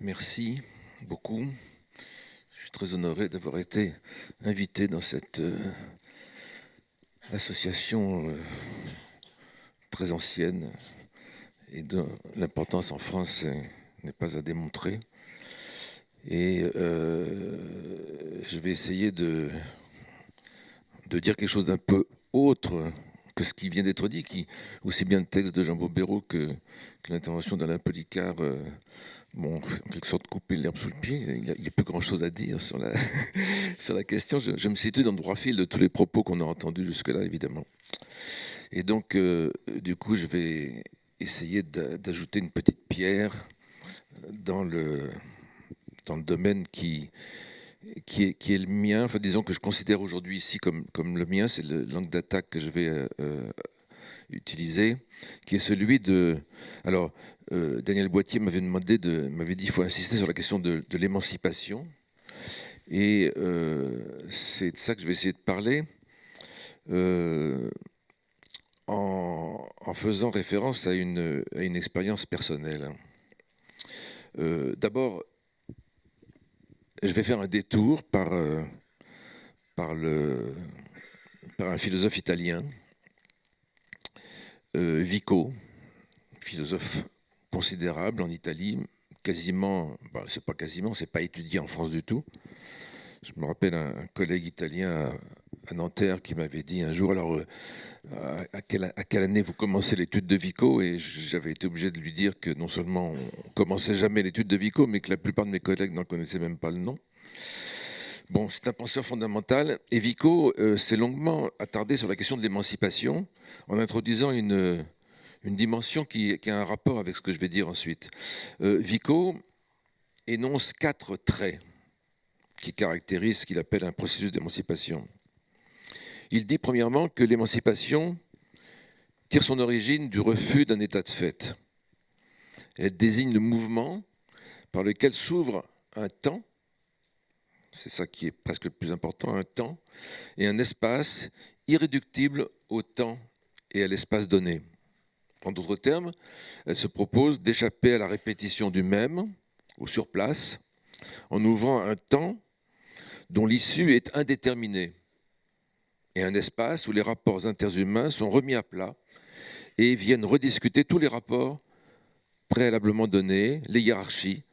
Merci beaucoup. Je suis très honoré d'avoir été invité dans cette association très ancienne et dont l'importance en France n'est pas à démontrer. Et je vais essayer de dire quelque chose d'un peu autre que ce qui vient d'être dit, qui, aussi bien le texte de Jean Bobéro que l'intervention d'Alain Policard m'ont en quelque sorte coupé l'herbe sous le pied. Il n'y a plus grand-chose à dire sur la, sur la question. Je me situe dans le droit fil de tous les propos qu'on a entendus jusque-là, évidemment. Et donc, du coup, je vais essayer d'ajouter une petite pierre dans le domaine qui est le mien, enfin disons que je considère aujourd'hui ici comme le mien, c'est le langue d'attaque que je vais utiliser, qui est celui de... Alors, Daniel Boitier m'avait dit qu'il faut insister sur la question de l'émancipation, et c'est de ça que je vais essayer de parler, en faisant référence à une expérience personnelle. D'abord, je vais faire un détour par un philosophe italien, Vico, philosophe considérable en Italie, quasiment, c'est pas étudié en France du tout. Je me rappelle un collègue italien à Nanterre qui m'avait dit un jour, alors à quelle année vous commencez l'étude de Vico? Et j'avais été obligé de lui dire que non seulement on commençait jamais l'étude de Vico, mais que la plupart de mes collègues n'en connaissaient même pas le nom. Bon, c'est un penseur fondamental. Et Vico s'est longuement attardé sur la question de l'émancipation en introduisant une dimension qui a un rapport avec ce que je vais dire ensuite. Vico énonce 4 traits qui caractérisent ce qu'il appelle un processus d'émancipation. Il dit premièrement que l'émancipation tire son origine du refus d'un état de fait. Elle désigne le mouvement par lequel s'ouvre un temps, c'est ça qui est presque le plus important, un temps et un espace irréductible au temps et à l'espace donné. En d'autres termes, elle se propose d'échapper à la répétition du même, ou sur place, en ouvrant un temps dont l'issue est indéterminée, et un espace où les rapports interhumains sont remis à plat et viennent rediscuter tous les rapports préalablement donnés, les hiérarchies,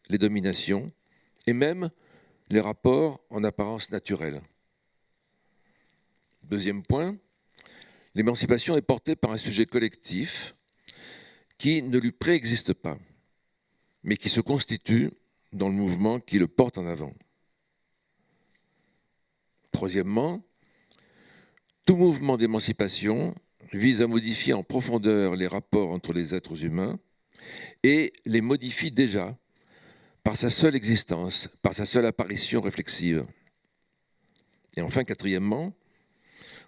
les dominations, et même les rapports en apparence naturels. Deuxième point, l'émancipation est portée par un sujet collectif qui ne lui préexiste pas, mais qui se constitue dans le mouvement qui le porte en avant. Troisièmement, tout mouvement d'émancipation vise à modifier en profondeur les rapports entre les êtres humains et les modifie déjà par sa seule existence, par sa seule apparition réflexive. Et enfin, quatrièmement,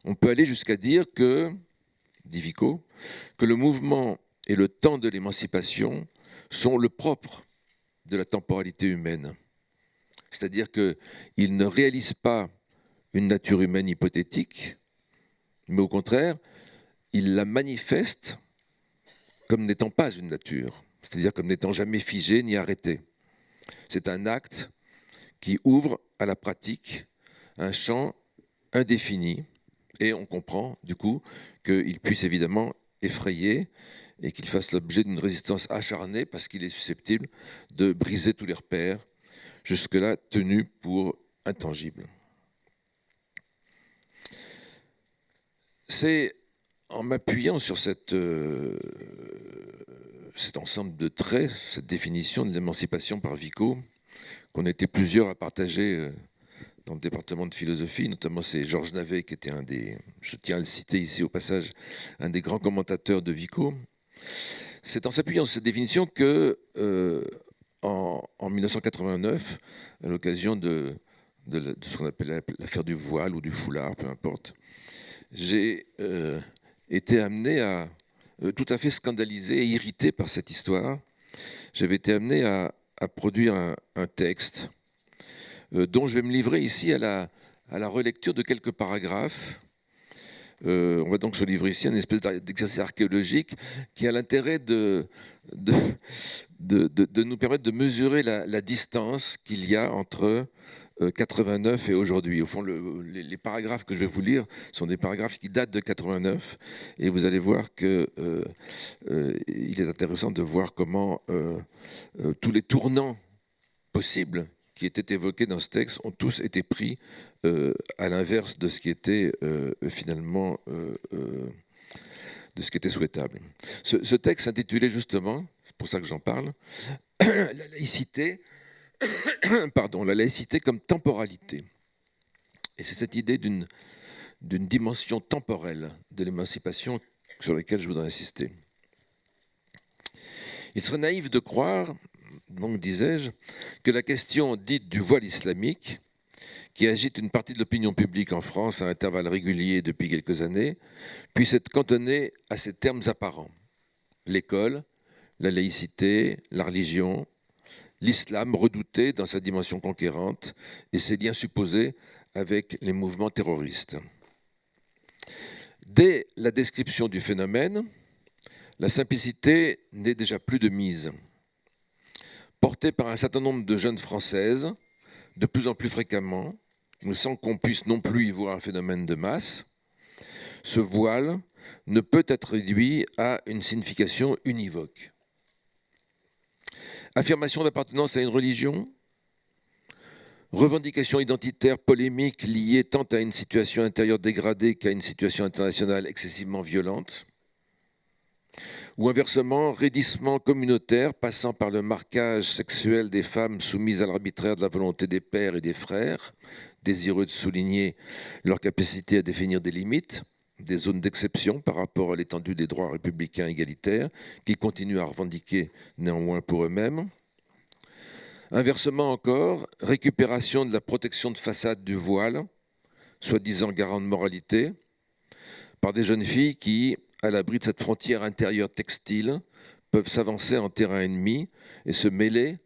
on peut aller jusqu'à dire que, dit Vico, que le mouvement et le temps de l'émancipation sont le propre de la temporalité humaine. C'est-à-dire qu'ils ne réalisent pas une nature humaine hypothétique, mais au contraire, ils la manifestent comme n'étant pas une nature, c'est-à-dire comme n'étant jamais figée ni arrêtée. C'est un acte qui ouvre à la pratique un champ indéfini, et on comprend du coup qu'il puisse évidemment effrayer et qu'il fasse l'objet d'une résistance acharnée parce qu'il est susceptible de briser tous les repères, jusque-là tenus pour intangibles. C'est en m'appuyant sur cet ensemble de traits, cette définition de l'émancipation par Vico, qu'on était plusieurs à partager dans le département de philosophie, notamment c'est Georges Navet qui était je tiens à le citer ici au passage, un des grands commentateurs de Vico. C'est en s'appuyant sur cette définition que, en 1989, à l'occasion de ce qu'on appelle l'affaire du voile ou du foulard, peu importe, j'ai été amené à, tout à fait scandalisé et irrité par cette histoire, j'avais été amené à produire un texte dont je vais me livrer ici à la relecture de quelques paragraphes. On va donc se livrer ici à une espèce d'exercice archéologique qui a l'intérêt de de nous permettre de mesurer la distance qu'il y a entre 89 et aujourd'hui. Au fond, les paragraphes que je vais vous lire sont des paragraphes qui datent de 89, et vous allez voir que il est intéressant de voir comment tous les tournants possibles qui étaient évoqués dans ce texte ont tous été pris à l'inverse de ce qui était finalement de ce qui était souhaitable. Ce texte s'intitulait justement, c'est pour ça que j'en parle, la laïcité, pardon, la laïcité comme temporalité. Et c'est cette idée d'une dimension temporelle de l'émancipation sur laquelle je voudrais insister. Il serait naïf de croire, donc disais-je, que la question dite du voile islamique, qui agite une partie de l'opinion publique en France à intervalles réguliers depuis quelques années, puisse être cantonnée à ces termes apparents. L'école, la laïcité, la religion, l'islam redouté dans sa dimension conquérante et ses liens supposés avec les mouvements terroristes. Dès la description du phénomène, la simplicité n'est déjà plus de mise. Portée par un certain nombre de jeunes Françaises, de plus en plus fréquemment, sans qu'on puisse non plus y voir un phénomène de masse, ce voile ne peut être réduit à une signification univoque. Affirmation d'appartenance à une religion, revendication identitaire polémique liée tant à une situation intérieure dégradée qu'à une situation internationale excessivement violente, ou inversement, raidissement communautaire passant par le marquage sexuel des femmes soumises à l'arbitraire de la volonté des pères et des frères, désireux de souligner leur capacité à définir des limites, des zones d'exception par rapport à l'étendue des droits républicains égalitaires, qu'ils continuent à revendiquer néanmoins pour eux-mêmes. Inversement encore, récupération de la protection de façade du voile, soi-disant garant de moralité, par des jeunes filles qui, à l'abri de cette frontière intérieure textile, peuvent s'avancer en terrain ennemi et se mêler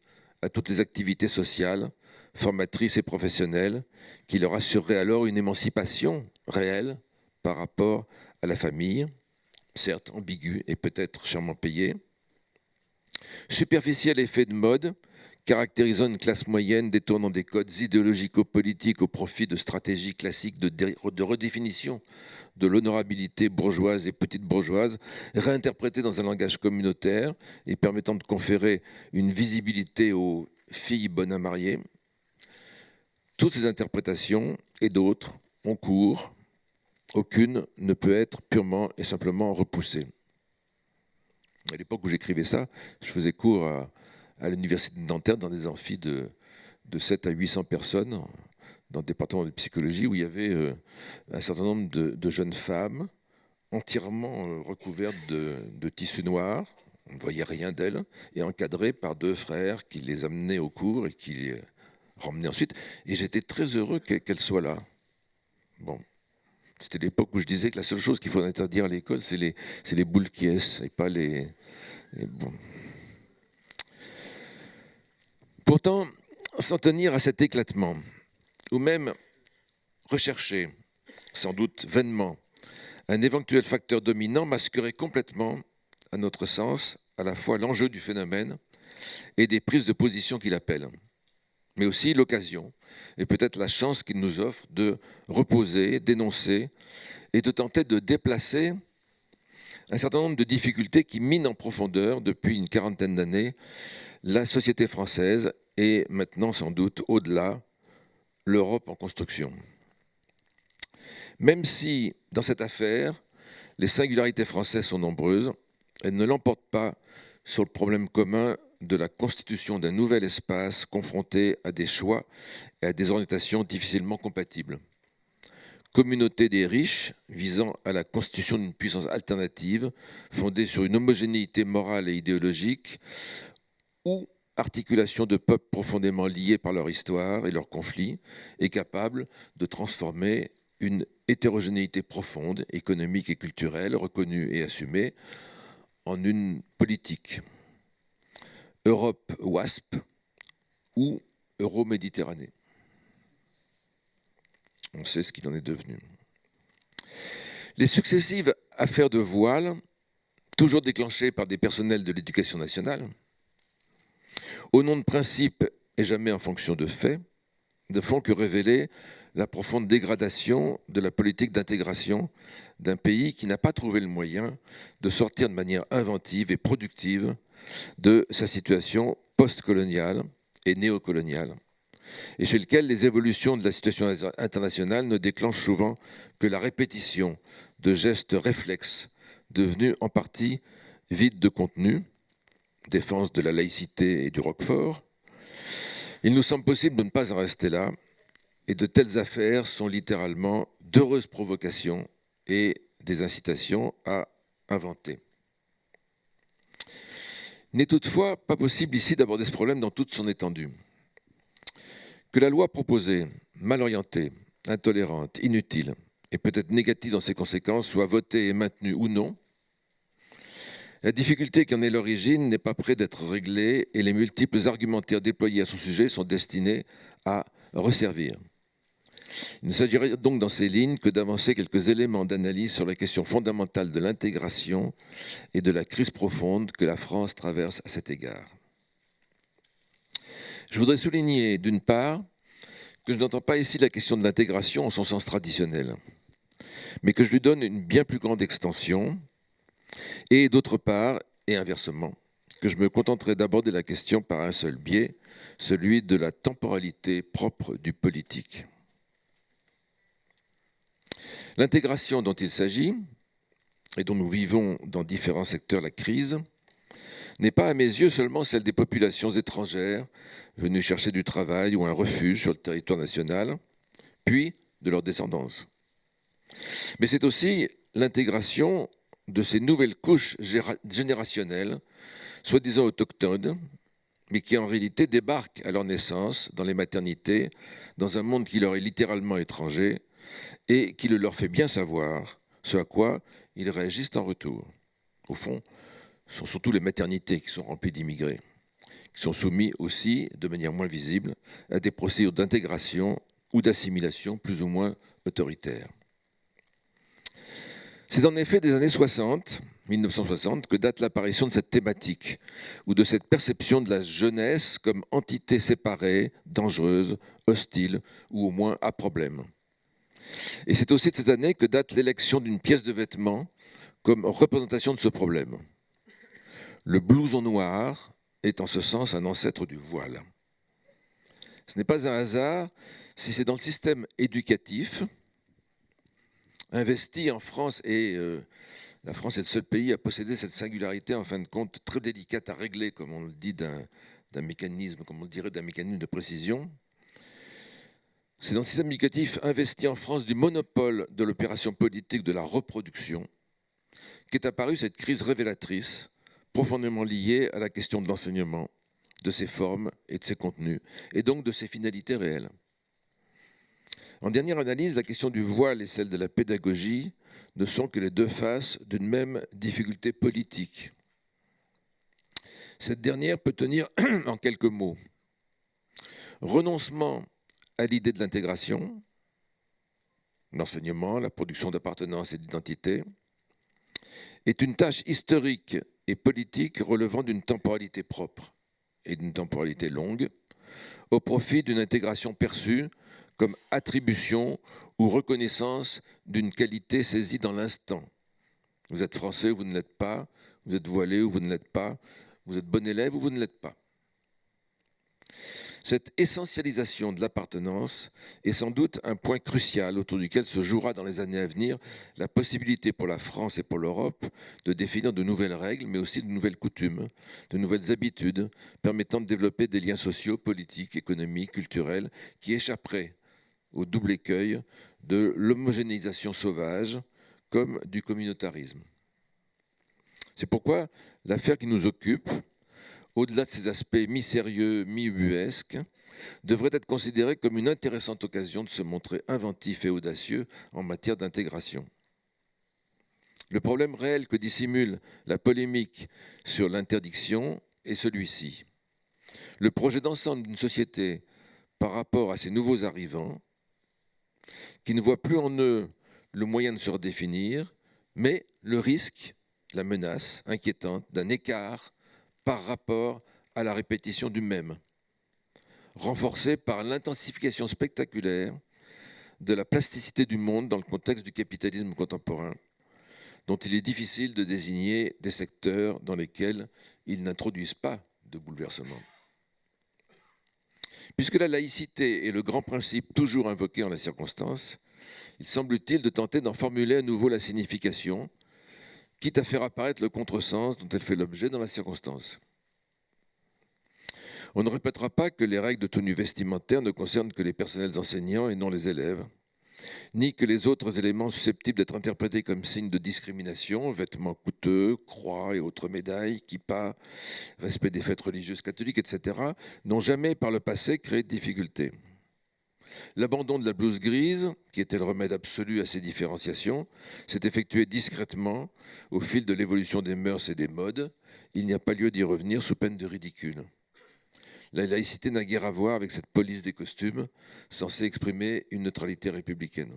à toutes les activités sociales, formatrices et professionnelles, qui leur assureraient alors une émancipation réelle par rapport à la famille, certes ambiguë et peut-être chèrement payée. Superficiel effet de mode, caractérisant une classe moyenne détournant des codes idéologico-politiques au profit de stratégies classiques de redéfinition de l'honorabilité bourgeoise et petite bourgeoise, réinterprétées dans un langage communautaire et permettant de conférer une visibilité aux filles bonnes à marier. Toutes ces interprétations et d'autres ont cours. Aucune ne peut être purement et simplement repoussée. À l'époque où j'écrivais ça, je faisais cours à l'université de Nanterre dans des amphis de 7 à 800 personnes dans le département de psychologie où il y avait un certain nombre de jeunes femmes entièrement recouvertes de tissu noir, on ne voyait rien d'elles, et encadrées par deux frères qui les amenaient au cours et qui les ramenaient ensuite. Et j'étais très heureux qu'elles soient là. Bon. C'était l'époque où je disais que la seule chose qu'il faut interdire à l'école, c'est les boules qui et pas les bon. Pourtant, s'en tenir à cet éclatement, ou même rechercher, sans doute vainement, un éventuel facteur dominant masquerait complètement, à notre sens, à la fois l'enjeu du phénomène et des prises de position qu'il appelle, mais aussi l'occasion et peut-être la chance qu'il nous offre de reposer, d'énoncer et de tenter de déplacer un certain nombre de difficultés qui minent en profondeur depuis une quarantaine d'années la société française et maintenant sans doute au-delà l'Europe en construction. Même si dans cette affaire les singularités françaises sont nombreuses, elles ne l'emportent pas sur le problème commun de la constitution d'un nouvel espace confronté à des choix et à des orientations difficilement compatibles. Communauté des riches visant à la constitution d'une puissance alternative fondée sur une homogénéité morale et idéologique ou articulation de peuples profondément liés par leur histoire et leurs conflits et capables de transformer une hétérogénéité profonde, économique et culturelle, reconnue et assumée, en une politique. Europe WASP ou Euro-Méditerranée. On sait ce qu'il en est devenu. Les successives affaires de voile, toujours déclenchées par des personnels de l'éducation nationale, au nom de principes et jamais en fonction de faits, ne font que révéler la profonde dégradation de la politique d'intégration d'un pays qui n'a pas trouvé le moyen de sortir de manière inventive et productive de sa situation post-coloniale et néocoloniale, et chez lequel les évolutions de la situation internationale ne déclenchent souvent que la répétition de gestes réflexes devenus en partie vides de contenu, défense de la laïcité et du Roquefort. Il nous semble possible de ne pas en rester là, et de telles affaires sont littéralement d'heureuses provocations et des incitations à inventer. Il n'est toutefois pas possible ici d'aborder ce problème dans toute son étendue. Que la loi proposée, mal orientée, intolérante, inutile, et peut-être négative dans ses conséquences, soit votée et maintenue ou non, la difficulté qui en est l'origine n'est pas près d'être réglée et les multiples argumentaires déployés à son sujet sont destinés à resservir. Il ne s'agirait donc dans ces lignes que d'avancer quelques éléments d'analyse sur la question fondamentale de l'intégration et de la crise profonde que la France traverse à cet égard. Je voudrais souligner d'une part que je n'entends pas ici la question de l'intégration en son sens traditionnel, mais que je lui donne une bien plus grande extension, et d'autre part, et inversement, que je me contenterai d'aborder la question par un seul biais, celui de la temporalité propre du politique. L'intégration dont il s'agit, et dont nous vivons dans différents secteurs la crise, n'est pas à mes yeux seulement celle des populations étrangères venues chercher du travail ou un refuge sur le territoire national, puis de leur descendance. Mais c'est aussi l'intégration de ces nouvelles couches générationnelles, soi-disant autochtones, mais qui en réalité débarquent à leur naissance dans les maternités, dans un monde qui leur est littéralement étranger, et qui le leur fait bien savoir, ce à quoi ils réagissent en retour. Au fond, ce sont surtout les maternités qui sont remplies d'immigrés, qui sont soumis aussi, de manière moins visible, à des procédures d'intégration ou d'assimilation plus ou moins autoritaires. C'est en effet des années 60, 1960, que date l'apparition de cette thématique, ou de cette perception de la jeunesse comme entité séparée, dangereuse, hostile, ou au moins à problème. Et c'est aussi de cette année que date l'élection d'une pièce de vêtement comme représentation de ce problème. Le blouson noir est en ce sens un ancêtre du voile. Ce n'est pas un hasard si c'est dans le système éducatif, investi en France, et la France est le seul pays à posséder cette singularité, en fin de compte, très délicate à régler, comme on le dit, d'un mécanisme, comme on le dirait, d'un mécanisme de précision. C'est dans le système éducatif investi en France du monopole de l'opération politique de la reproduction qu'est apparue cette crise révélatrice, profondément liée à la question de l'enseignement, de ses formes et de ses contenus, et donc de ses finalités réelles. En dernière analyse, la question du voile et celle de la pédagogie ne sont que les deux faces d'une même difficulté politique. Cette dernière peut tenir en quelques mots. Renoncement à l'idée de l'intégration, l'enseignement, la production d'appartenance et d'identité, est une tâche historique et politique relevant d'une temporalité propre et d'une temporalité longue, au profit d'une intégration perçue comme attribution ou reconnaissance d'une qualité saisie dans l'instant. Vous êtes français ou vous ne l'êtes pas, vous êtes voilé ou vous ne l'êtes pas, vous êtes bon élève ou vous ne l'êtes pas. Cette essentialisation de l'appartenance est sans doute un point crucial autour duquel se jouera dans les années à venir la possibilité pour la France et pour l'Europe de définir de nouvelles règles, mais aussi de nouvelles coutumes, de nouvelles habitudes permettant de développer des liens sociaux, politiques, économiques, culturels qui échapperaient au double écueil de l'homogénéisation sauvage comme du communautarisme. C'est pourquoi l'affaire qui nous occupe, au-delà de ses aspects mi-sérieux, mi-ubuesques, devrait être considérée comme une intéressante occasion de se montrer inventif et audacieux en matière d'intégration. Le problème réel que dissimule la polémique sur l'interdiction est celui-ci. Le projet d'ensemble d'une société par rapport à ces nouveaux arrivants, qui ne voient plus en eux le moyen de se redéfinir, mais le risque, la menace inquiétante d'un écart par rapport à la répétition du même, renforcée par l'intensification spectaculaire de la plasticité du monde dans le contexte du capitalisme contemporain, dont il est difficile de désigner des secteurs dans lesquels ils n'introduisent pas de bouleversement. Puisque la laïcité est le grand principe toujours invoqué en la circonstance, il semble utile de tenter d'en formuler à nouveau la signification, quitte à faire apparaître le contresens dont elle fait l'objet dans la circonstance. On ne répétera pas que les règles de tenue vestimentaire ne concernent que les personnels enseignants et non les élèves, ni que les autres éléments susceptibles d'être interprétés comme signes de discrimination, vêtements coûteux, croix et autres médailles, kippa, respect des fêtes religieuses catholiques, etc., n'ont jamais par le passé créé de difficultés. L'abandon de la blouse grise, qui était le remède absolu à ces différenciations, s'est effectué discrètement au fil de l'évolution des mœurs et des modes. Il n'y a pas lieu d'y revenir sous peine de ridicule. La laïcité n'a guère à voir avec cette police des costumes, censée exprimer une neutralité républicaine.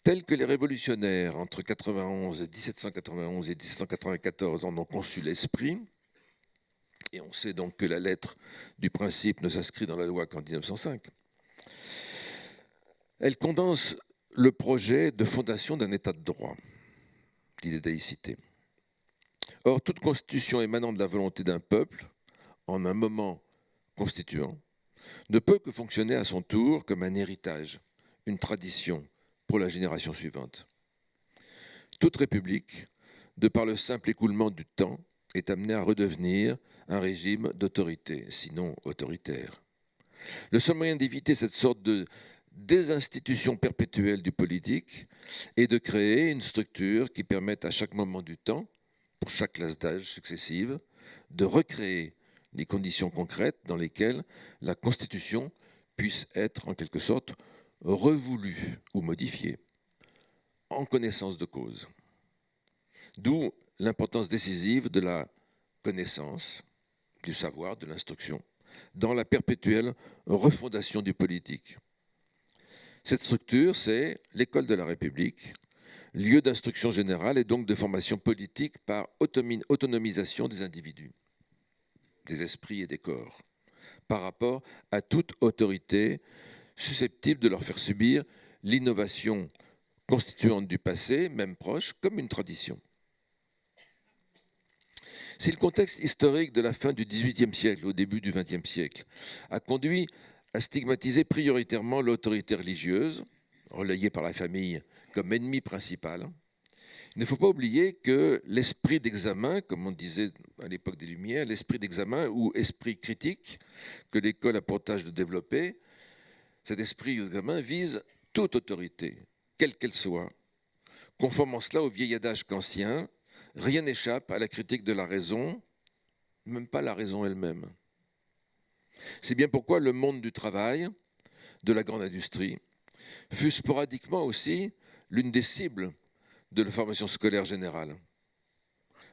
Tels que les révolutionnaires entre 1791 et 1794 en ont conçu l'esprit, et on sait donc que la lettre du principe ne s'inscrit dans la loi qu'en 1905, elle condense le projet de fondation d'un État de droit, l'idée de laïcité. Or, toute constitution émanant de la volonté d'un peuple, en un moment constituant, ne peut que fonctionner à son tour comme un héritage, une tradition pour la génération suivante. Toute république, de par le simple écoulement du temps, est amenée à redevenir un régime d'autorité, sinon autoritaire. Le seul moyen d'éviter cette sorte de désinstitution perpétuelle du politique est de créer une structure qui permette à chaque moment du temps, pour chaque classe d'âge successive, de recréer les conditions concrètes dans lesquelles la Constitution puisse être en quelque sorte revoulue ou modifiée, en connaissance de cause. D'où l'importance décisive de la connaissance, du savoir, de l'instruction, dans la perpétuelle refondation du politique. Cette structure, c'est l'école de la République, lieu d'instruction générale et donc de formation politique par autonomisation des individus, des esprits et des corps, par rapport à toute autorité susceptible de leur faire subir l'innovation constituante du passé, même proche, comme une tradition. Si le contexte historique de la fin du XVIIIe siècle au début du XXe siècle a conduit à stigmatiser prioritairement l'autorité religieuse, relayée par la famille comme ennemi principal, il ne faut pas oublier que l'esprit d'examen, comme on disait à l'époque des Lumières, l'esprit d'examen ou esprit critique que l'école a pour tâche de développer, cet esprit d'examen vise toute autorité, quelle qu'elle soit, conformant cela au vieil adage kantien, rien n'échappe à la critique de la raison, même pas la raison elle-même. C'est bien pourquoi le monde du travail, de la grande industrie, fut sporadiquement aussi l'une des cibles de la formation scolaire générale,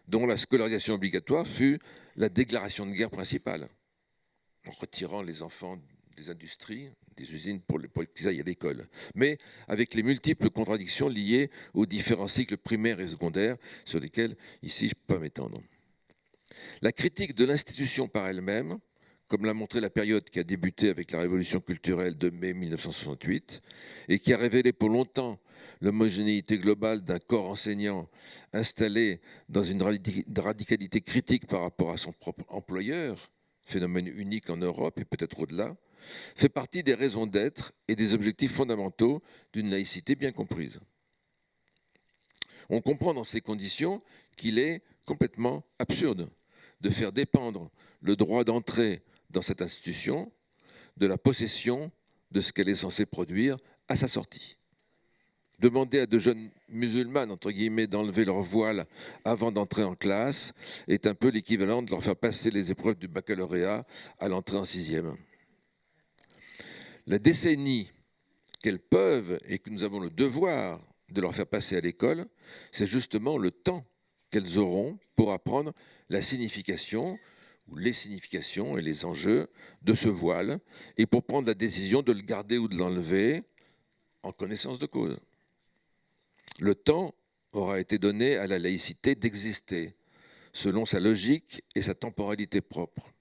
dont la scolarisation obligatoire fut la déclaration de guerre principale, en retirant les enfants des industries, des usines pour qu'ils aillent à l'école, mais avec les multiples contradictions liées aux différents cycles primaires et secondaires sur lesquels, ici, je ne peux pas m'étendre. La critique de l'institution par elle-même, comme l'a montré la période qui a débuté avec la révolution culturelle de mai 1968 et qui a révélé pour longtemps l'homogénéité globale d'un corps enseignant installé dans une radicalité critique par rapport à son propre employeur, phénomène unique en Europe et peut-être au-delà, fait partie des raisons d'être et des objectifs fondamentaux d'une laïcité bien comprise. On comprend dans ces conditions qu'il est complètement absurde de faire dépendre le droit d'entrée dans cette institution de la possession de ce qu'elle est censée produire à sa sortie. Demander à de jeunes musulmanes, entre guillemets, d'enlever leur voile avant d'entrer en classe est un peu l'équivalent de leur faire passer les épreuves du baccalauréat à l'entrée en 6e. La décennie qu'elles peuvent et que nous avons le devoir de leur faire passer à l'école, c'est justement le temps qu'elles auront pour apprendre la signification ou les significations et les enjeux de ce voile et pour prendre la décision de le garder ou de l'enlever en connaissance de cause. Le temps aura été donné à la laïcité d'exister selon sa logique et sa temporalité propre.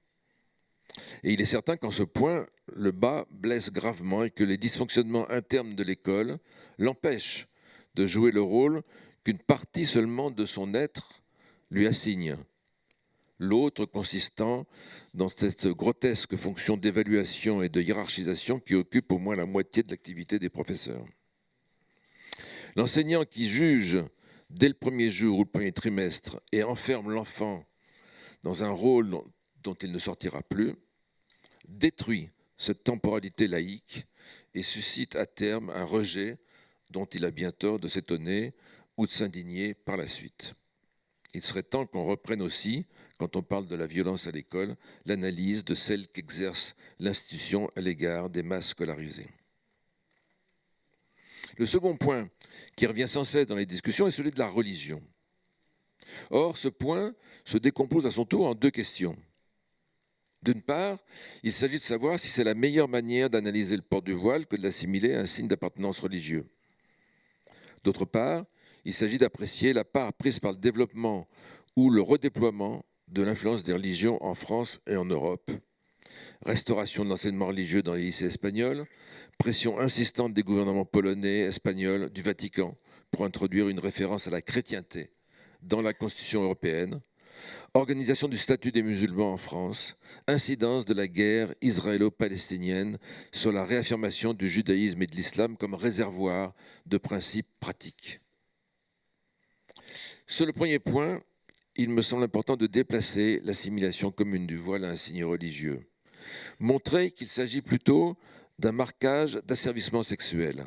Et il est certain qu'en ce point, le bas blesse gravement et que les dysfonctionnements internes de l'école l'empêchent de jouer le rôle qu'une partie seulement de son être lui assigne. L'autre consistant dans cette grotesque fonction d'évaluation et de hiérarchisation qui occupe au moins la moitié de l'activité des professeurs. L'enseignant qui juge dès le premier jour ou le premier trimestre et enferme l'enfant dans un rôle dont il ne sortira plus, détruit cette temporalité laïque et suscite à terme un rejet dont il a bien tort de s'étonner ou de s'indigner par la suite. Il serait temps qu'on reprenne aussi, quand on parle de la violence à l'école, l'analyse de celle qu'exerce l'institution à l'égard des masses scolarisées. Le second point qui revient sans cesse dans les discussions est celui de la religion. Or, ce point se décompose à son tour en deux questions. D'une part, il s'agit de savoir si c'est la meilleure manière d'analyser le port du voile que de l'assimiler à un signe d'appartenance religieux. D'autre part, il s'agit d'apprécier la part prise par le développement ou le redéploiement de l'influence des religions en France et en Europe. Restauration de l'enseignement religieux dans les lycées espagnols, pression insistante des gouvernements polonais, espagnols, du Vatican pour introduire une référence à la chrétienté dans la Constitution européenne, organisation du statut des musulmans en France, incidence de la guerre israélo-palestinienne sur la réaffirmation du judaïsme et de l'islam comme réservoir de principes pratiques. Sur le premier point, il me semble important de déplacer l'assimilation commune du voile à un signe religieux. Montrer qu'il s'agit plutôt d'un marquage d'asservissement sexuel,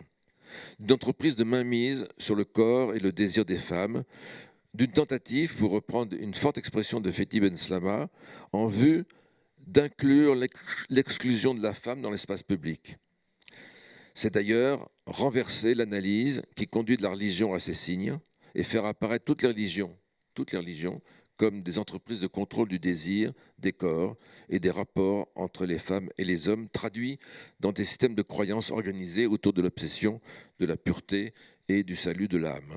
d'une entreprise de mainmise sur le corps et le désir des femmes, d'une tentative, pour reprendre une forte expression de Fethi Benslama, en vue d'inclure l'exclusion de la femme dans l'espace public. C'est d'ailleurs renverser l'analyse qui conduit de la religion à ces signes et faire apparaître toutes les religions comme des entreprises de contrôle du désir, des corps et des rapports entre les femmes et les hommes, traduits dans des systèmes de croyances organisés autour de l'obsession de la pureté et du salut de l'âme.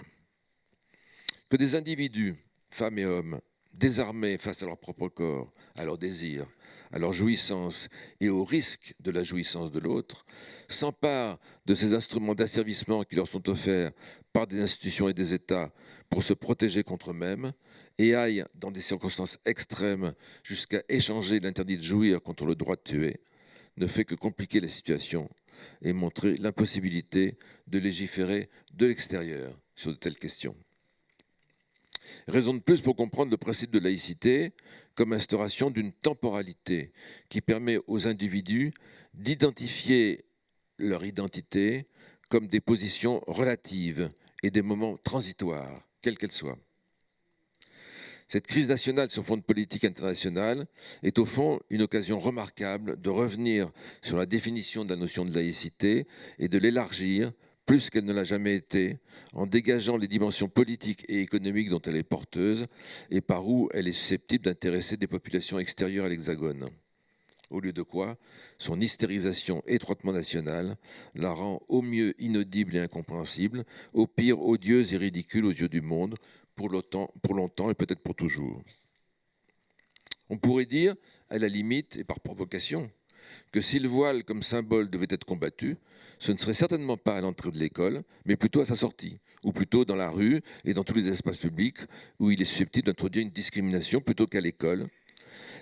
Que des individus, femmes et hommes, désarmés face à leur propre corps, à leurs désirs, à leur jouissance et au risque de la jouissance de l'autre, s'emparent de ces instruments d'asservissement qui leur sont offerts par des institutions et des États pour se protéger contre eux-mêmes et aillent, dans des circonstances extrêmes, jusqu'à échanger l'interdit de jouir contre le droit de tuer, ne fait que compliquer la situation et montrer l'impossibilité de légiférer de l'extérieur sur de telles questions. Raison de plus pour comprendre le principe de laïcité comme instauration d'une temporalité qui permet aux individus d'identifier leur identité comme des positions relatives et des moments transitoires, quelles qu'elles soient. Cette crise nationale sur fond de politique internationale est au fond une occasion remarquable de revenir sur la définition de la notion de laïcité et de l'élargir plus qu'elle ne l'a jamais été, en dégageant les dimensions politiques et économiques dont elle est porteuse et par où elle est susceptible d'intéresser des populations extérieures à l'Hexagone. Au lieu de quoi, son hystérisation étroitement nationale la rend au mieux inaudible et incompréhensible, au pire odieuse et ridicule aux yeux du monde, pour longtemps et peut-être pour toujours. On pourrait dire, à la limite et par provocation, que si le voile comme symbole devait être combattu, ce ne serait certainement pas à l'entrée de l'école, mais plutôt à sa sortie, ou plutôt dans la rue et dans tous les espaces publics où il est susceptible d'introduire une discrimination plutôt qu'à l'école,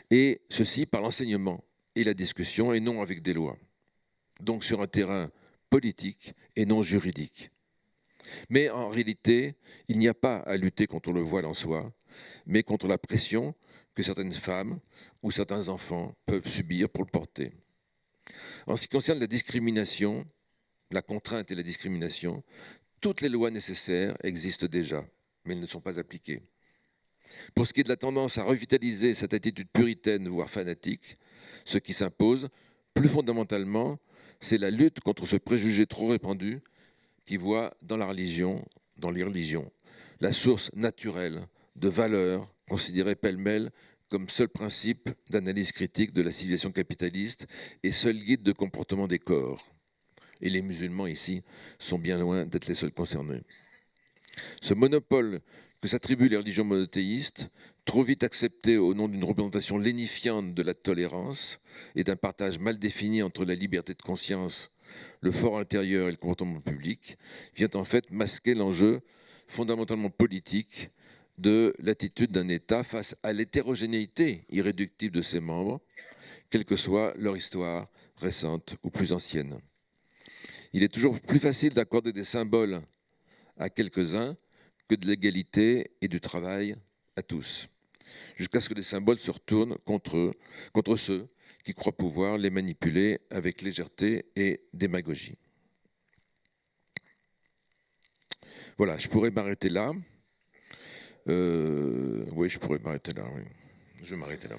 et ceci par l'enseignement et la discussion et non avec des lois. Donc sur un terrain politique et non juridique. Mais en réalité, il n'y a pas à lutter contre le voile en soi, mais contre la pression que certaines femmes ou certains enfants peuvent subir pour le porter. En ce qui concerne la discrimination, la contrainte et la discrimination, toutes les lois nécessaires existent déjà, mais elles ne sont pas appliquées. Pour ce qui est de la tendance à revitaliser cette attitude puritaine, voire fanatique, ce qui s'impose, plus fondamentalement, c'est la lutte contre ce préjugé trop répandu qui voit dans les religions, la source naturelle de valeurs considérées pêle-mêle comme seul principe d'analyse critique de la civilisation capitaliste et seul guide de comportement des corps. Et les musulmans ici sont bien loin d'être les seuls concernés. Ce monopole que s'attribuent les religions monothéistes, trop vite acceptées au nom d'une représentation lénifiante de la tolérance et d'un partage mal défini entre la liberté de conscience, le fort intérieur et le comportement public, vient en fait masquer l'enjeu fondamentalement politique de l'attitude d'un État face à l'hétérogénéité irréductible de ses membres, quelle que soit leur histoire récente ou plus ancienne. Il est toujours plus facile d'accorder des symboles à quelques-uns que de l'égalité et du travail à tous, jusqu'à ce que les symboles se retournent contre ceux qui croient pouvoir les manipuler avec légèreté et démagogie. Voilà, je pourrais m'arrêter là. Oui, je pourrais m'arrêter là, oui. Je vais m'arrêter là.